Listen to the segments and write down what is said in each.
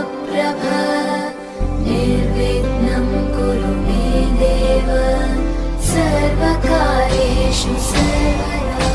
ममप्रभ निर्विघ्नं कुरु मे देव सर्वकार्येषु सर्वदा।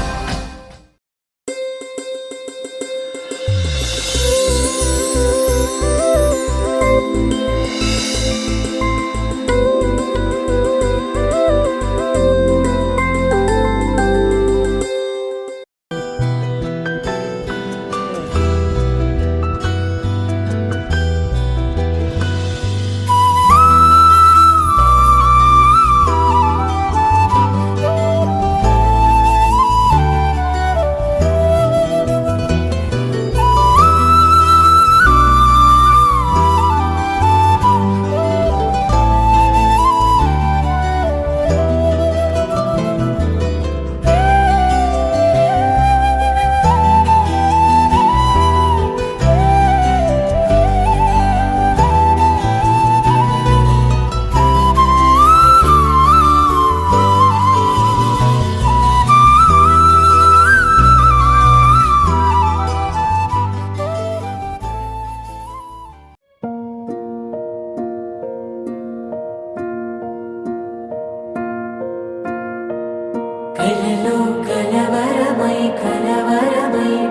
కలలో కలవరమై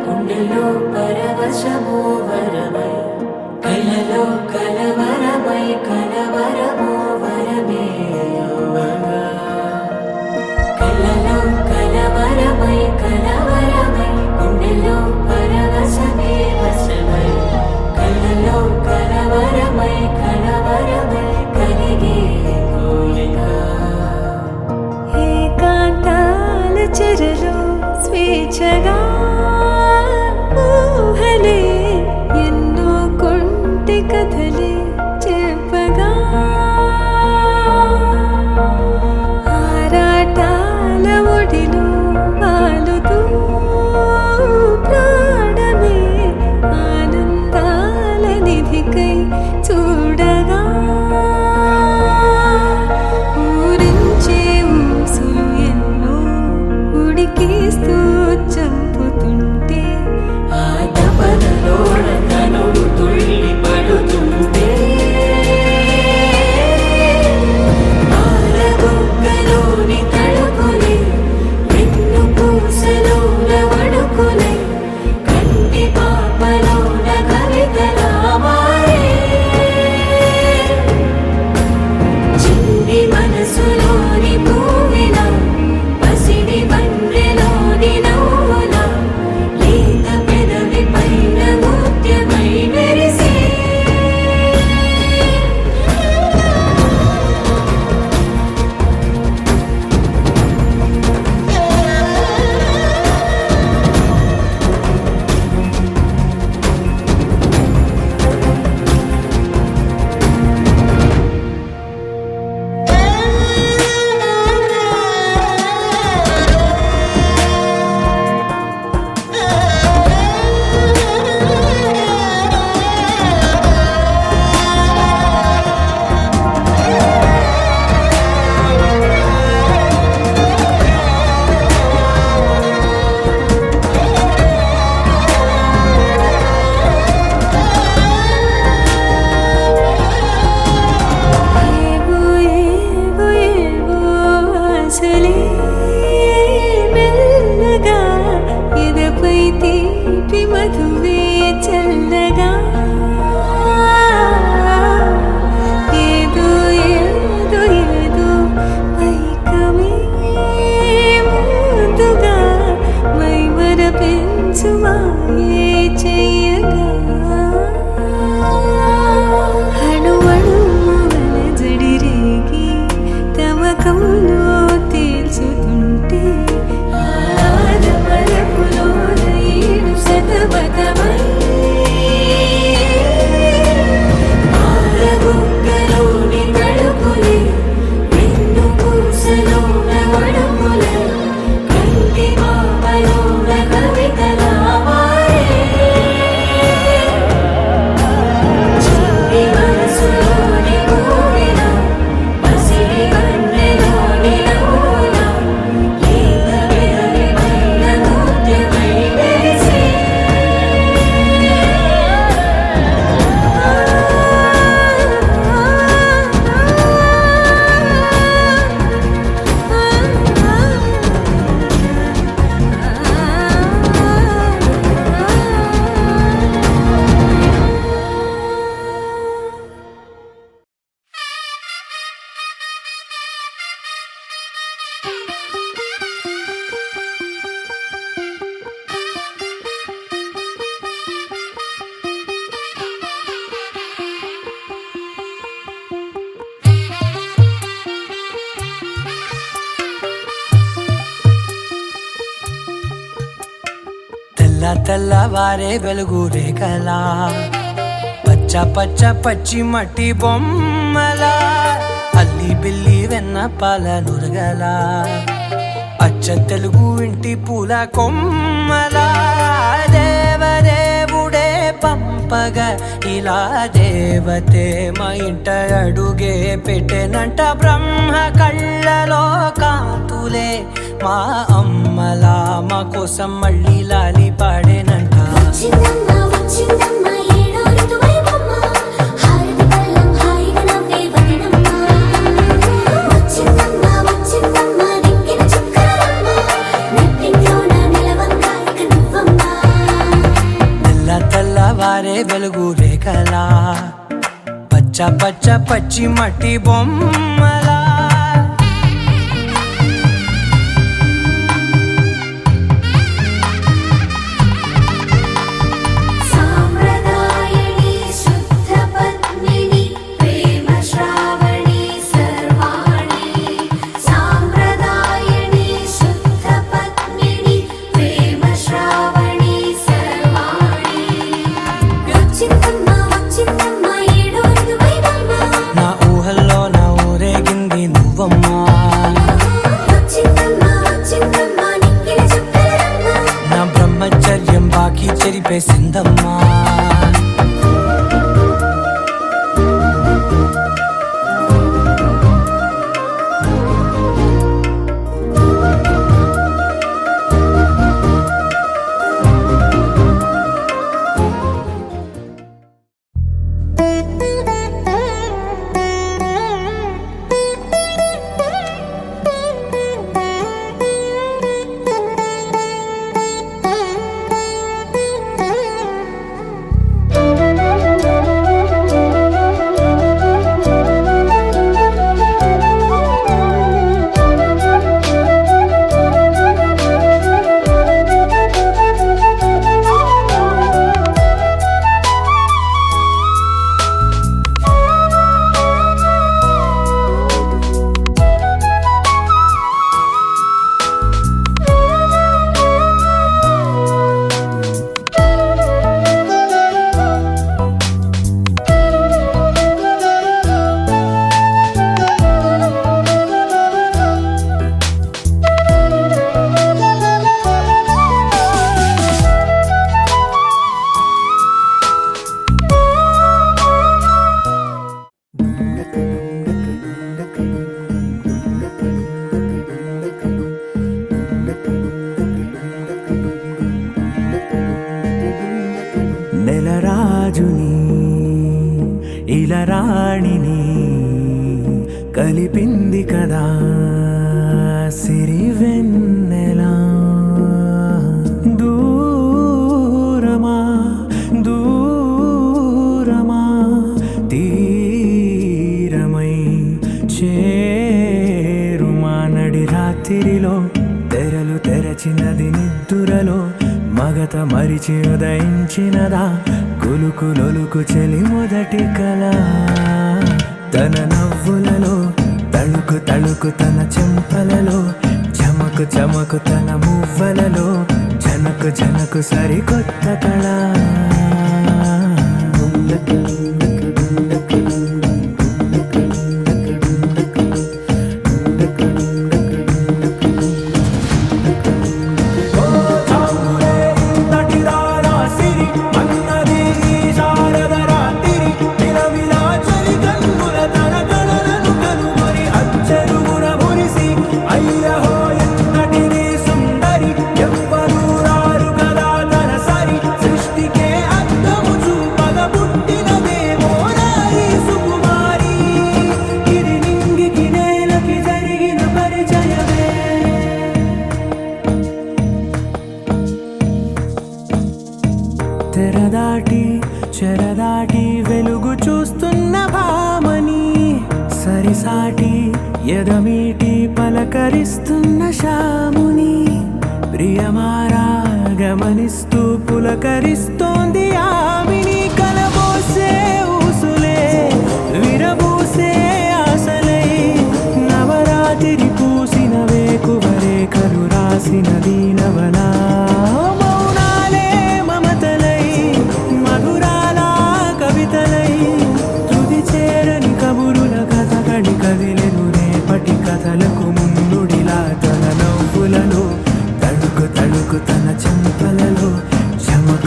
గుండెలో పరవశమో వరమై కలలో కలవరమో వరమే యోగగా కలలో కలవరమై గుండెలో పరవశమే వశమై కలలో కలవరమై కలిగే కోరిక చెరలో స్వేచ్ఛగా ఊహలే ఎన్నో కొంటె కథలే చెప్పగా ఆరాటాల ఒడిలో వాలుతూ ప్రాణమే ఆనందాల నిధికై చూడగా చంపుతుంటే ఆ తపనలో తనువు తుళ్ళి పడుతుంటే ఆరబొక్కలోని తడుకులే వెన్ను పూసలోన వడుకులే కంటి పాపలోన కవితలా మారే చిన్ని మనసులోని పూవిలా పసిడి బండ్రెలోని నవ్వులా లేత పెదవి పైన ముత్యమై మెరిసే కవితలా మారే తెల్లవారే వెలుగు రేఖలా పచ్చ పచ్చ పచ్చి మట్టి బొమ్మలా అల్లి బిల్లి వెన్న పాల నురగలా అచ్చ తెలుగు ఇంటి పూల కొమ్మలా దేవదేవుడే పంపగా ఇలా దేవతే మా ఇంట అడుగే పెట్టెనంట బ్రహ్మ కళ్ళలో కాంతులే మా అమ్మలా మా కోసం మళ్ళీ లాలి పాడేనంట తెల్లవారే వెలుగు రేఖలా పచ్చ పచ్చ పచ్చి మట్టి బొమ్మలా నా బ్రహ్మచర్యం బాకీ చెరిపేసిందమ్మా నెలరాజుని ఇలా రాణిని కలిపింది కదా సిరివెన్నెలా దూరమా దూరమా తీరమై చేరుమా నడి రాత్రిలో తెరలు తెరచినది నిద్దురలో మగత మరిచి ఉదయించినదా కులుకులొలుకు చెలి మొదటి కళ తన నవ్వులలో తళుకు తళుకు తన చెంపలలో చమకు చమకు తన మువ్వలలో జనకు జనకు సరికొత్త కళ తెరదాటి చెరదాటి వెలుగు చూస్తున్న భామని సరిసాటి ఎదమీటి పలకరిస్తున్న శాముని ప్రియమారా గమనిస్తూ పులకరిస్తోంది ఆవిని కలబోసే ఊసులే విరబూసే ఆశలై నవరాత్రి పూసిన వేకువరే కలు రాసిన దీనవలా మౌనాలే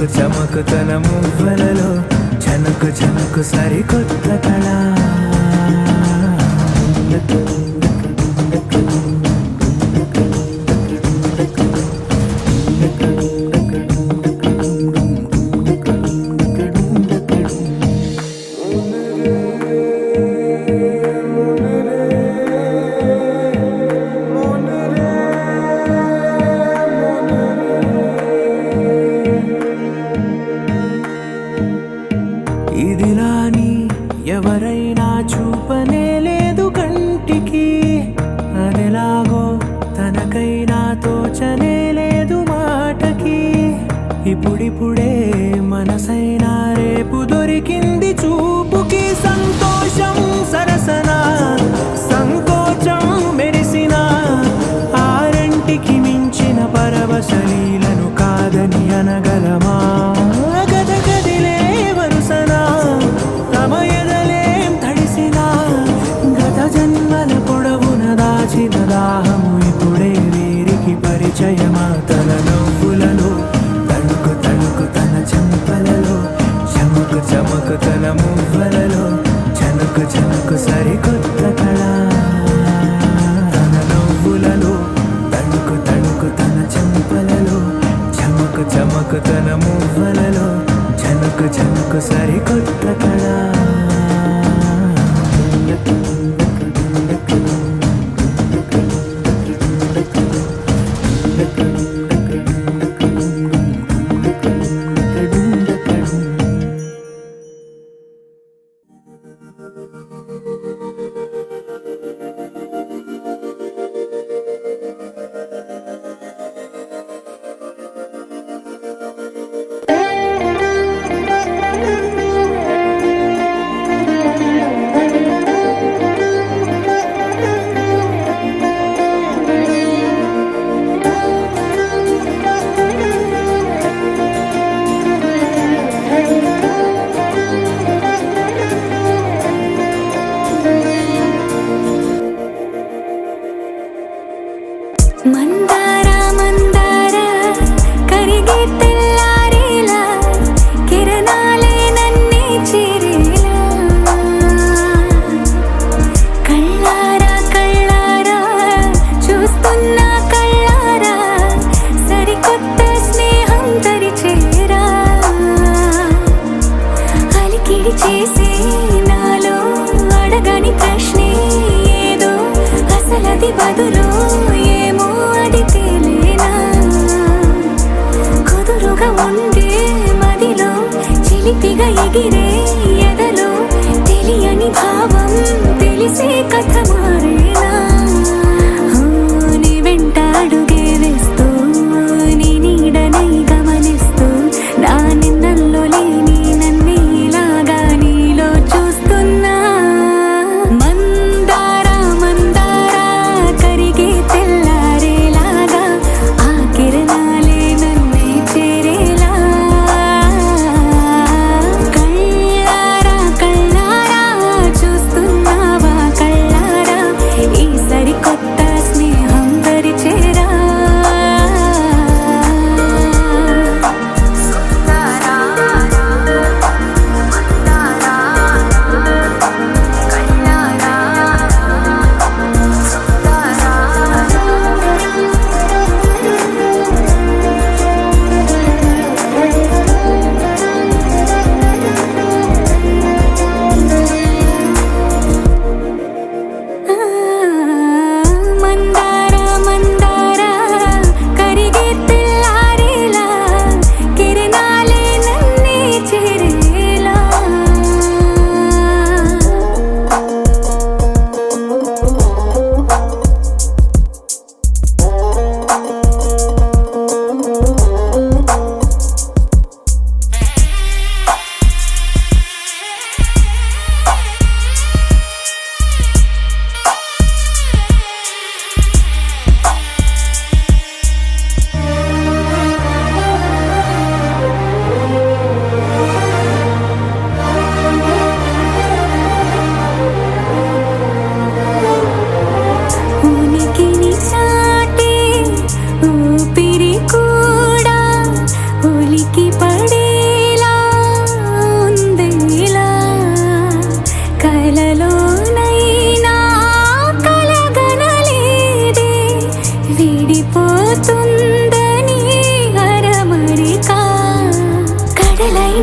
చమకు చమకు తన మువ్వలలో చనకు చనకు సరికొత్త కళ ఇదిలాని ఎవరైనా చూపనే లేదు కంటికి అదెలాగో తనకైనా తోచనే లేదు మాటకి ఇప్పుడిప్పుడే మనసైనా రేపు దొరికింది చూపుకి సంతోషం సరసన సంకోచం మెరిసిన ఆరంటికి మించిన పరవశలీలను కాదని అనగలమా గద గదిలే వరుసన తమ ఎదలేం తడిసినా గత జన్మల పొడవున దాచిన దాహము ఇప్పుడే వీరికి పరిచయమా తన నవ్వులలో తణుకు తణుకు తన చెంపలలో చమకు చమకు తన మువ్వలలో చనకు చనకు సరికొత్త కళ తన నవ్వులలో తణుకు తణుకు తన చెంపలలో చమకు చమకు తన మువ్వలలో చనకు చనకు సరికొత్త కళ మందార మందార కరిగే తెల్లారేలా కిరణాలే నన్నే చేరేలా కళ్ళారా కళ్ళారా చూస్తున్నా కళ్ళారా సరికొత్త స్నేహం తరిచేరా అలికిడి చేసే నాలో అడగని ప్రశ్నే ఏదో అసలది బదులు ఏమో అది తేలేనా కుదురుగా ఉండే మదిలో చిలిపిగా ఎగిరే ఎదలో తెలియని భావం తెలిసే కథ మారేనా నీ వెంట అడుగే వేస్తూ నీ నీడనై గమనిస్తూ నా నిన్నల్లో లేని నన్నే ఇలాగా నీలో చూస్తున్నా మందార మందార కరిగే తెల్లారేలాగా ఆ కిరణాలే నన్నే చేరేలా కళ్ళారా కళ్ళారా చూస్తున్నావా కళ్ళారా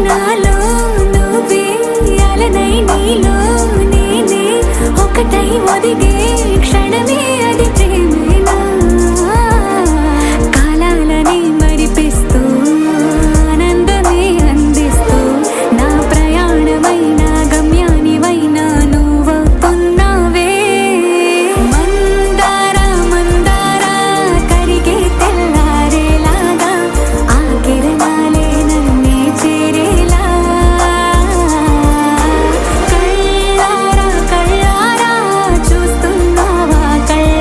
నాలో నువ్వే అలనై నీలో నేనే ఒకటై ఒదిగే క్షణమే అది ప్రేమేనా కాలాలని మరిపిస్తూ ఆనందమే అందిస్తూ నా ప్రయాణమైన గమ్యానివైనా నువ్వవుతున్నావే మందార మందార కరిగే తెల్లారేలాగా ఆ కిరణాలే నన్నే చేరేలా కళ్ళారా కళ్ళారా చూస్తున్నావా కళ్ళారా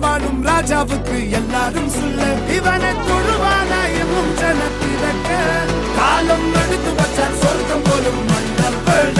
வாழும் ராஜாவுக்கு எல்லாரும் சொல்ல இவனை தொழுவான எவும் ஜனத்திறக்க காலம் எடுத்து வச்சார் சொர்க்கம் போலும் மண்டபட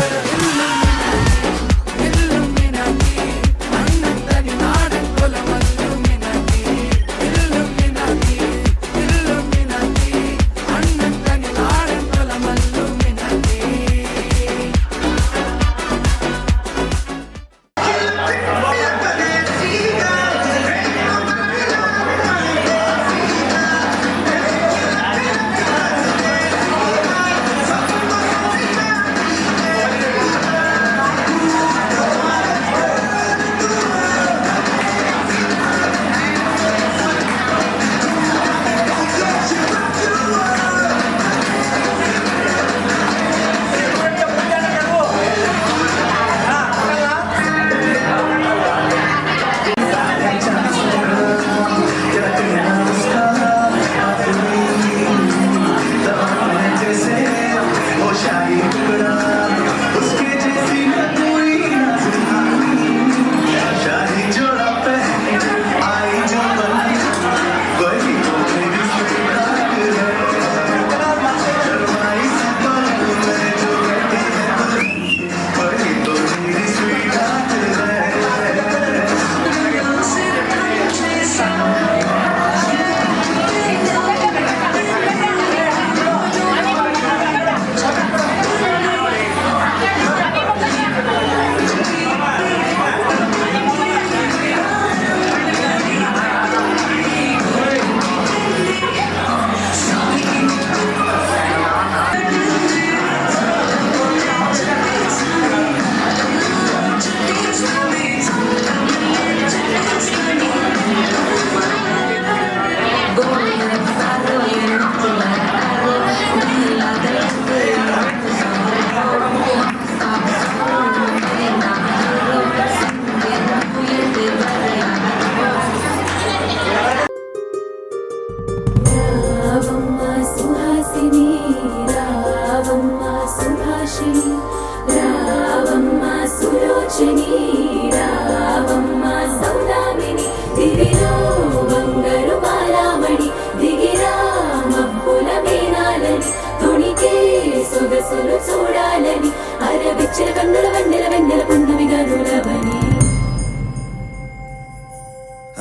చూడాలని అరవిచ్చిన కన్నుల వెన్నెల వెన్నెల పున్నమి గనులవని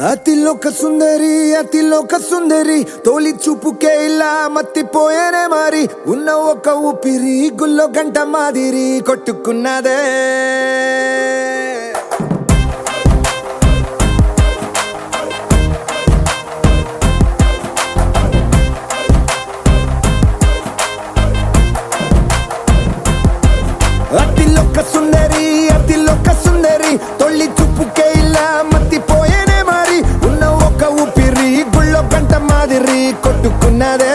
అతిలోక సుందరి తోలి చూపుకే ఇలా మత్తిపోయేనే మారి ఉన్న ఒక ఊపిరి గుల్లో గంట మాదిరి కొట్టుకున్నదే అతిలోక సుందరి తొలి చూపుకే ఇలా మత్తిపోయేనే మారి ఉన్న ఒక ఊపిరి గుళ్ళో గంట మాదిరి కొట్టుకున్నదే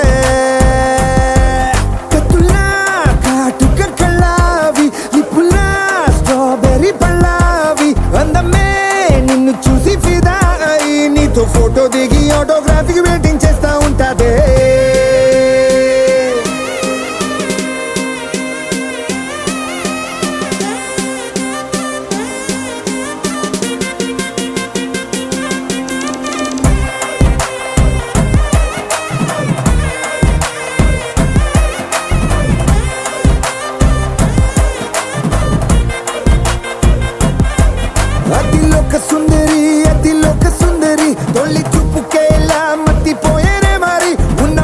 కత్తులా కాటుక కళ్ళావి లిప్పులా స్ట్రాబెర్రీ పళ్ళావి అందమే నిన్ను చూసి ఫిదా అయి నీతో ఫోటో దిగి ఆటోగ్రాఫీకి వెయిటింగ్ చేస్తా ఉంటాదే అతిలోక సుందరి తొలి చూపుకే ఇలా మత్తిపోయేనే మారి ఉన్న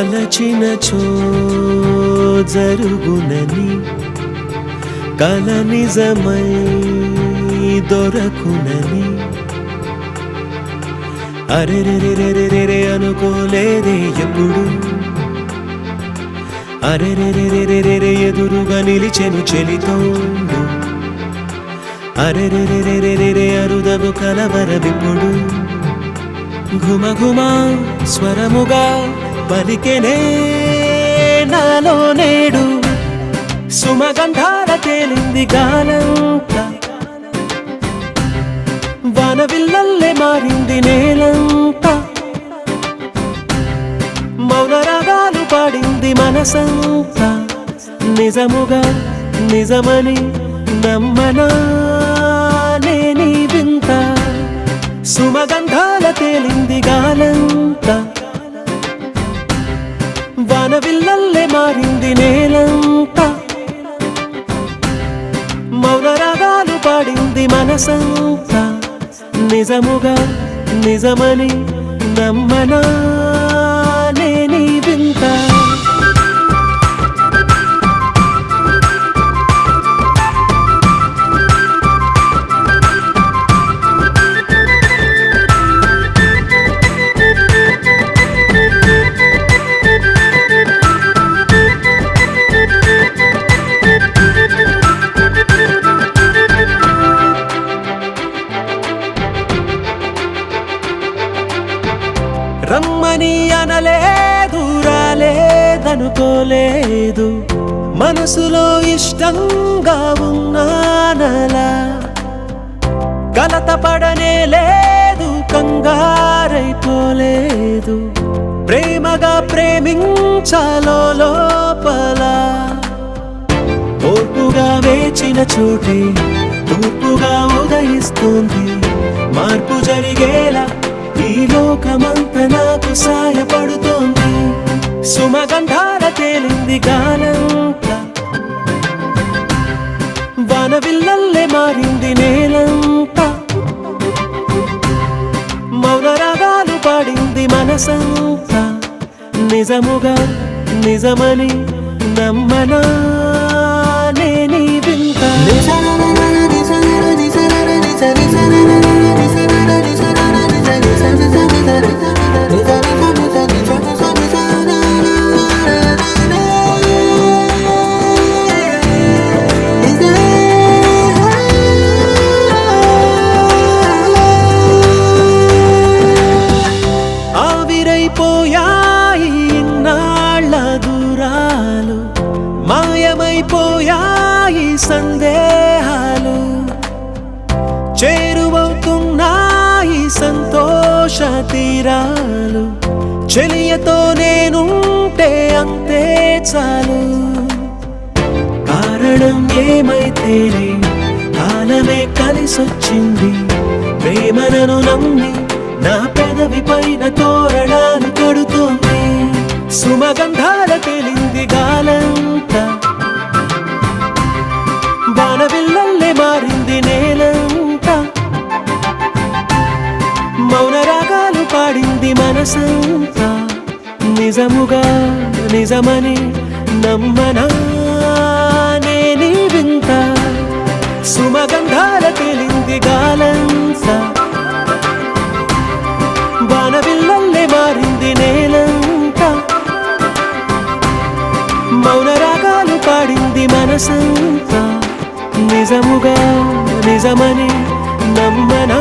తలచినచో జరుగునని కల నిజమై దొరకునని అరెరెరెరెరెరె అనుకోలేదే ఎప్పుడు అరెరెరెరెరెరె ఎదురుగా నిలిచెను చెలితోడు అరెరెరెరెరెరె అరుదగు కలవరమిప్పుడు ఘుమ ఘుమ స్వరముగా పలికెనే నాలో నేడు సుమగంధాల తేలింది గాలంతా వానవిల్లల్లే మారింది నేలంతా మౌన రాగాలు పాడింది మనసంతా నిజముగా నిజమని నమ్మనా నేనీ వింత సుమగంధాల తేలింది గాలంతా వానవిల్లల్లే మారింది నేలంతా మౌన రాగాలు పాడింది మనసంతా నిజముగా నిజమని నమ్మనా నేనీ వింత రమ్మని అనలేదు రాలేదనుకోలేదు మనసులో ఇష్టంగా ఉన్నానలా కలత పడనే లేదు కంగారైపోలేదు ప్రేమగా ప్రేమించాలో లోపల ఓర్పుగా వేచిన చోటే తూర్పుగా ఉదయిస్తుంది మార్పు జరిగేలా ఈ లోకమంత నాకు సాయపడుతోంది సుమగంధాల తేలింది గాలంతా వానవిల్లల్లే మారింది నేలంతా మౌన రాగాలు పాడింది మనసంతా నిజముగా నిజమని నమ్మనా నేనీ వింత ఆవిరైపోయాయి ఇన్నాళ్ళ దూరాలు మాయమైపోయాయి సందేహాలు చేరువవుతున్నాయి సంతోష తీరాలు చెలియతో నేనుంటే అంతే చాలు కారణం ఏమైతేనే కాలమే కలిసొచ్చింది ప్రేమనను నమ్మి నా పెదవి పైన తోరణాలు కడుతోంది సుమగంధాల తేలింది గాలంతా వానవిల్లల్లే మారింది నేలంతా మౌన రాగాలు పాడింది మనసంతా నిజముగా నిజమని నమ్మనా నేనీ వింత సుమగంధాల తేలింది గాలంతా వానవిల్లల్లే మారింది నేలంతా మౌన రాగాలు పాడింది మనసంతా నిజముగా నిజమని నమ్మనా